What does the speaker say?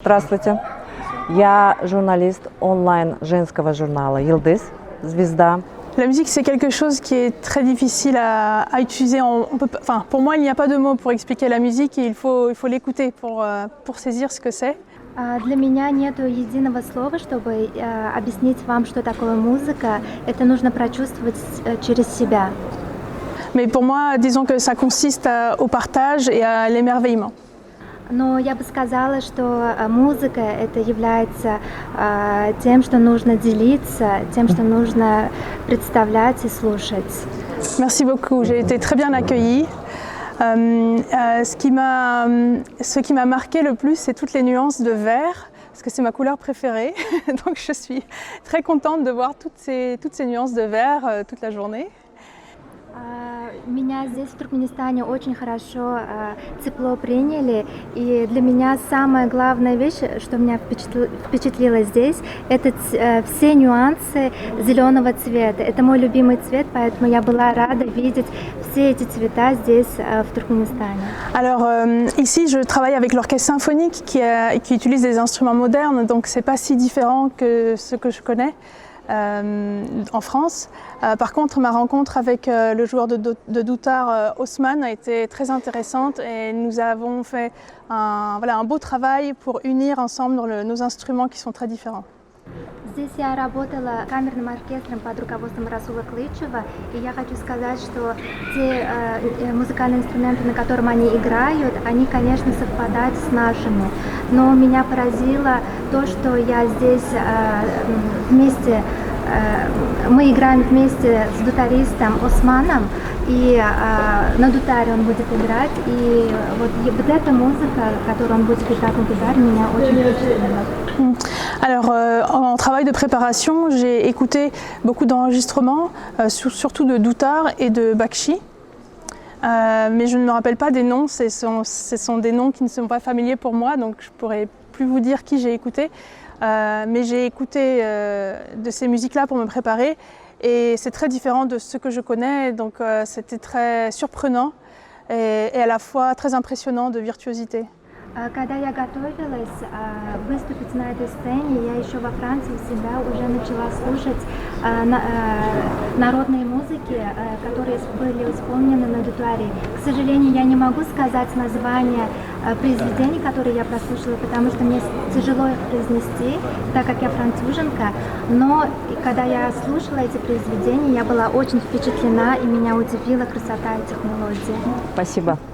Здравствуйте. Я журналист онлайн женского журнала «Yıldız», «Звезда». La musique, c'est quelque chose qui est très difficile à utiliser. Pour moi, il n'y a pas de mots pour expliquer la musique et il faut l'écouter pour saisir ce que c'est. Для меня нет единого слова, чтобы объяснить вам, что такое музыка. Это нужно прочувствовать через себя. Mais pour moi, disons que ça consiste au partage et à l'émerveillement. Но я бы сказала, что музыка это является тем, что нужно делиться, тем, что нужно представлять и слушать. Merci beaucoup, j'ai été très bien accueillie. Ce qui m'a marqué le plus, c'est toutes les nuances de vert, parce que c'est ma couleur préférée. Donc je suis très contente de voir toutes ces nuances de vert toute la journée. Меня здесь, в Туркменистане, очень хорошо, тепло приняли. И для меня самая главная вещь, что меня впечатлило здесь, это все нюансы зеленого цвета. Это мой любимый цвет, поэтому я была рада видеть все эти цвета здесь, в Туркменистане. Alors ici, je travaille avec l'orchestre symphonique qui utilise des instruments modernes, donc c'est pas si différent que ce que je connais. En France. Par contre, ma rencontre avec le joueur de doutar Osman a été très intéressante et nous avons fait un beau travail pour unir ensemble nos instruments qui sont très différents. Здесь я работала камерным оркестром под руководством Расула Клычева, и я хочу сказать, что те музыкальные инструменты, на котором они играют, они, конечно, совпадают с нашими. Но меня поразило то, что я здесь вместе, мы играем вместе с дутаристом Османом, и на дутаре он будет играть, и вот эта музыка, которую он будет играть на дутаре, меня очень впечатлила. Alors, en travail de préparation, j'ai écouté beaucoup d'enregistrements, surtout de doutar et de bakshi. Mais je ne me rappelle pas des noms, ce sont des noms qui ne sont pas familiers pour moi, donc je ne pourrais plus vous dire qui j'ai écouté. Mais j'ai écouté de ces musiques-là pour me préparer et c'est très différent de ce que je connais, donc c'était très surprenant et à la fois très impressionnant de virtuosité. Когда я готовилась выступить на этой сцене, я еще во Франции у себя уже начала слушать народные музыки, которые были исполнены на дутаре. К сожалению, я не могу сказать название произведений, которые я прослушала, потому что мне тяжело их произнести, так как я француженка. Но когда я слушала эти произведения, я была очень впечатлена, и меня удивила красота этих мелодий. Спасибо.